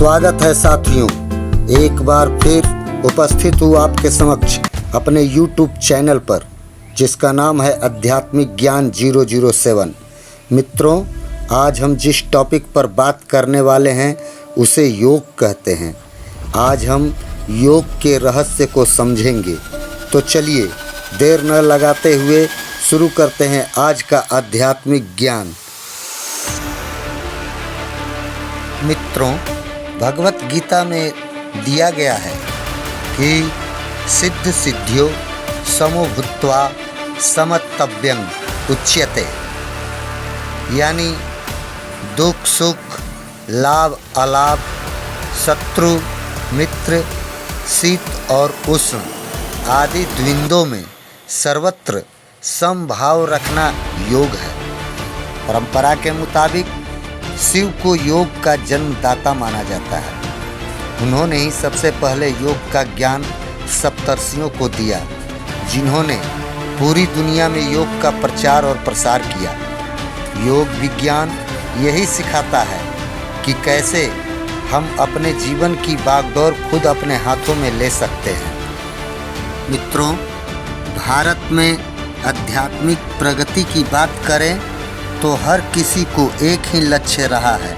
स्वागत है साथियों, एक बार फिर उपस्थित हूँ आपके समक्ष अपने YouTube चैनल पर, जिसका नाम है आध्यात्मिक ज्ञान 007। मित्रों, आज हम जिस टॉपिक पर बात करने वाले हैं उसे योग कहते हैं। आज हम योग के रहस्य को समझेंगे। तो चलिए देर न लगाते हुए शुरू करते हैं आज का आध्यात्मिक ज्ञान। मित्रों, भगवत गीता में दिया गया है कि सिद्ध सिद्धियों समो भूत्वा समतव्यं उच्यते, यानी दुख सुख, लाभ अलाभ, शत्रु मित्र, शीत और उष्ण आदि द्वंद्वों में सर्वत्र समभाव रखना योग है। परंपरा के मुताबिक शिव को योग का जन्मदाता माना जाता है। उन्होंने ही सबसे पहले योग का ज्ञान सप्तर्षियों को दिया, जिन्होंने पूरी दुनिया में योग का प्रचार और प्रसार किया। योग विज्ञान यही सिखाता है कि कैसे हम अपने जीवन की बागडोर खुद अपने हाथों में ले सकते हैं। मित्रों, भारत में आध्यात्मिक प्रगति की बात करें तो हर किसी को एक ही लक्ष्य रहा है,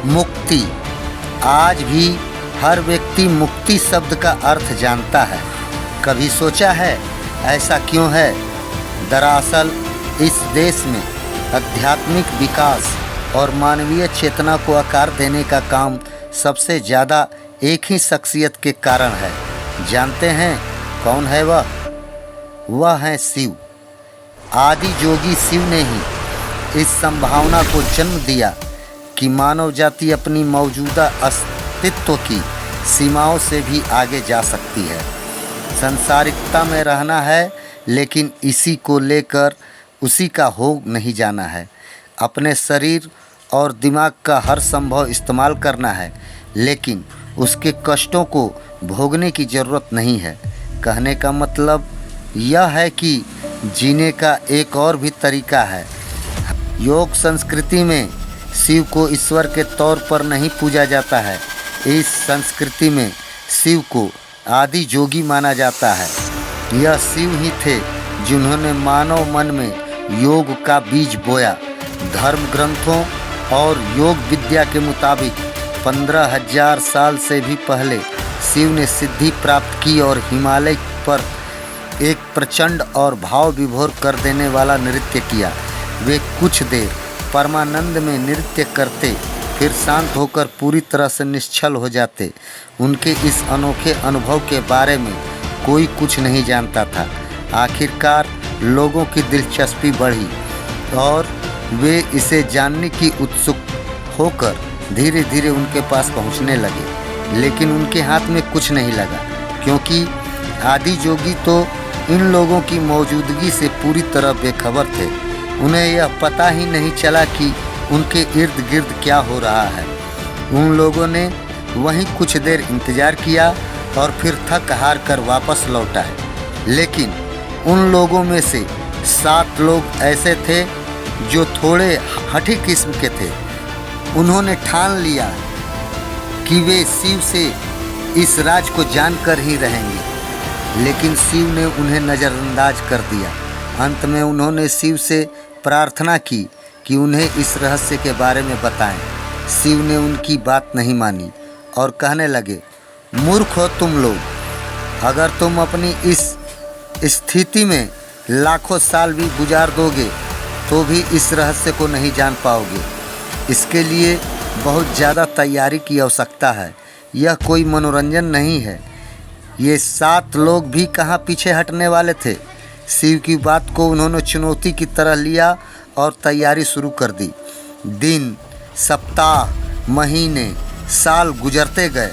मुक्ति। आज भी हर व्यक्ति मुक्ति शब्द का अर्थ जानता है। कभी सोचा है ऐसा क्यों है? दरअसल इस देश में आध्यात्मिक विकास और मानवीय चेतना को आकार देने का काम सबसे ज़्यादा एक ही शख्सियत के कारण है। जानते हैं कौन है वह? वह है शिव। आदि जोगी शिव ने ही इस संभावना को जन्म दिया कि मानव जाति अपनी मौजूदा अस्तित्व की सीमाओं से भी आगे जा सकती है। संसारिकता में रहना है, लेकिन इसी को लेकर उसी का हो नहीं जाना है। अपने शरीर और दिमाग का हर संभव इस्तेमाल करना है, लेकिन उसके कष्टों को भोगने की ज़रूरत नहीं है। कहने का मतलब यह है कि जीने का एक और भी तरीका है। योग संस्कृति में शिव को ईश्वर के तौर पर नहीं पूजा जाता है। इस संस्कृति में शिव को आदि जोगी माना जाता है। यह शिव ही थे जिन्होंने मानव मन में योग का बीज बोया। धर्म ग्रंथों और योग विद्या के मुताबिक 15,000 साल से भी पहले शिव ने सिद्धि प्राप्त की और हिमालय पर एक प्रचंड और भाव विभोर कर देने वाला नृत्य किया। वे कुछ देर परमानंद में नृत्य करते, फिर शांत होकर पूरी तरह से निश्चल हो जाते। उनके इस अनोखे अनुभव के बारे में कोई कुछ नहीं जानता था। आखिरकार लोगों की दिलचस्पी बढ़ी और वे इसे जानने की उत्सुक होकर धीरे धीरे उनके पास पहुंचने लगे। लेकिन उनके हाथ में कुछ नहीं लगा, क्योंकि आदि जोगी तो इन लोगों की मौजूदगी से पूरी तरह बेखबर थे। उन्हें यह पता ही नहीं चला कि उनके इर्द गिर्द क्या हो रहा है। उन लोगों ने वहीं कुछ देर इंतज़ार किया और फिर थक हार कर वापस लौट आए। लेकिन उन लोगों में से 7 लोग ऐसे थे जो थोड़े हठी किस्म के थे। उन्होंने ठान लिया कि वे शिव से इस राज को जानकर ही रहेंगे, लेकिन शिव ने उन्हें नज़रअंदाज कर दिया। अंत में उन्होंने शिव से प्रार्थना की कि उन्हें इस रहस्य के बारे में बताएं। शिव ने उनकी बात नहीं मानी और कहने लगे, मूर्ख हो तुम लोग। अगर तुम अपनी इस स्थिति में लाखों साल भी गुजार दोगे तो भी इस रहस्य को नहीं जान पाओगे। इसके लिए बहुत ज़्यादा तैयारी की आवश्यकता है। यह कोई मनोरंजन नहीं है। ये 7 लोग भी कहाँ पीछे हटने वाले थे। शिव की बात को उन्होंने चुनौती की तरह लिया और तैयारी शुरू कर दी। दिन, सप्ताह, महीने, साल गुजरते गए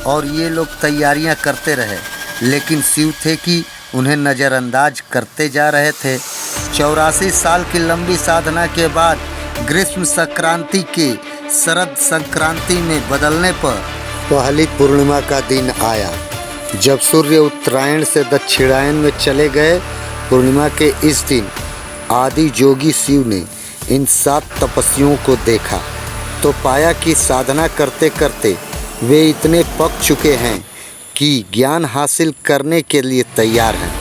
और ये लोग तैयारियां करते रहे, लेकिन शिव थे कि उन्हें नज़रअंदाज करते जा रहे थे। 84 साल की लंबी साधना के बाद ग्रीष्म संक्रांति के शरद संक्रांति में बदलने पर पहली पूर्णिमा का दिन आया। जब सूर्य उत्तरायण से दक्षिणायन में चले गए, पूर्णिमा के इस दिन आदि जोगी शिव ने इन 7 तपस्वियों को देखा तो पाया कि साधना करते करते वे इतने पक चुके हैं कि ज्ञान हासिल करने के लिए तैयार हैं।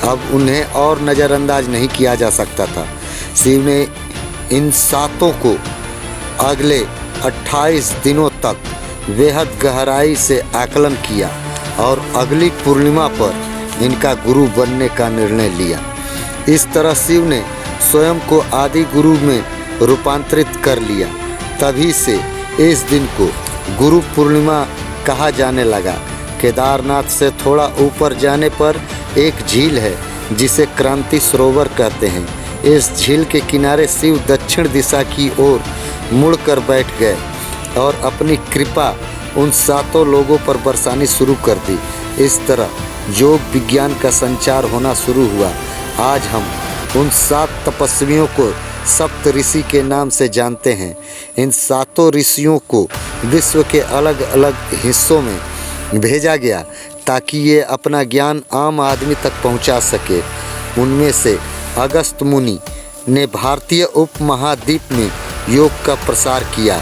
अब उन्हें और नज़रअंदाज नहीं किया जा सकता था। शिव ने इन सातों को अगले 28 दिनों तक बेहद गहराई से आकलन किया और अगली पूर्णिमा पर इनका गुरु बनने का निर्णय लिया। इस तरह शिव ने स्वयं को आदि गुरु में रूपांतरित कर लिया। तभी से इस दिन को गुरु पूर्णिमा कहा जाने लगा। केदारनाथ से थोड़ा ऊपर जाने पर एक झील है जिसे क्रांति सरोवर कहते हैं। इस झील के किनारे शिव दक्षिण दिशा की ओर मुड़कर बैठ गए और अपनी कृपा उन सातों लोगों पर बरसानी शुरू कर दी। इस तरह योग विज्ञान का संचार होना शुरू हुआ। आज हम उन 7 तपस्वियों को सप्त ऋषि के नाम से जानते हैं। इन सातों ऋषियों को विश्व के अलग अलग हिस्सों में भेजा गया ताकि ये अपना ज्ञान आम आदमी तक पहुंचा सके। उनमें से अगस्त मुनि ने भारतीय उपमहाद्वीप में योग का प्रसार किया।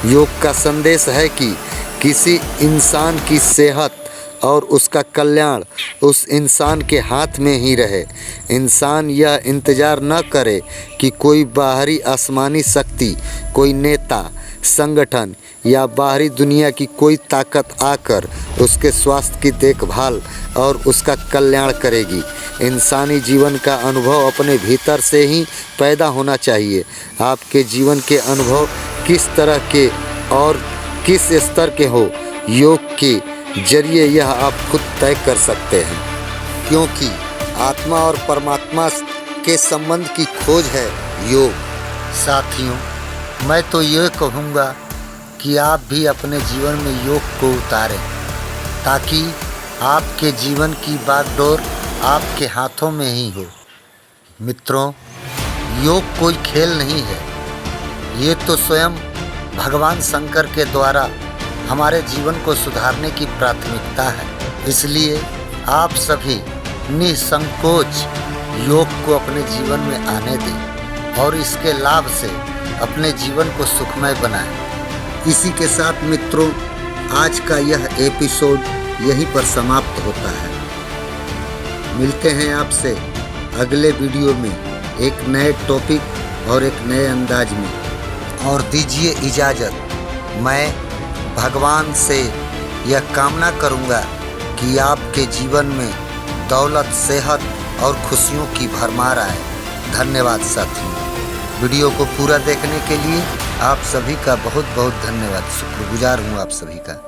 योग का संदेश है कि किसी इंसान की सेहत और उसका कल्याण उस इंसान के हाथ में ही रहे। इंसान यह इंतज़ार न करे कि कोई बाहरी आसमानी शक्ति, कोई नेता, संगठन या बाहरी दुनिया की कोई ताकत आकर उसके स्वास्थ्य की देखभाल और उसका कल्याण करेगी। इंसानी जीवन का अनुभव अपने भीतर से ही पैदा होना चाहिए। आपके जीवन के अनुभव किस तरह के और किस स्तर के हो, योग के जरिए यह आप खुद तय कर सकते हैं, क्योंकि आत्मा और परमात्मा के संबंध की खोज है योग। साथियों, मैं तो ये कहूँगा कि आप भी अपने जीवन में योग को उतारें ताकि आपके जीवन की बागडोर आपके हाथों में ही हो। मित्रों, योग कोई खेल नहीं है, ये तो स्वयं भगवान शंकर के द्वारा हमारे जीवन को सुधारने की प्राथमिकता है। इसलिए आप सभी निसंकोच योग को अपने जीवन में आने दें और इसके लाभ से अपने जीवन को सुखमय बनाएं। इसी के साथ मित्रों, आज का यह एपिसोड यहीं पर समाप्त होता है। मिलते हैं आपसे अगले वीडियो में एक नए टॉपिक और एक नए अंदाज में। और दीजिए इजाज़त। मैं भगवान से यह कामना करूँगा कि आपके जीवन में दौलत, सेहत और खुशियों की भरमार आए। धन्यवाद साथियों। वीडियो को पूरा देखने के लिए आप सभी का बहुत बहुत धन्यवाद। शुक्रगुजार हूँ आप सभी का।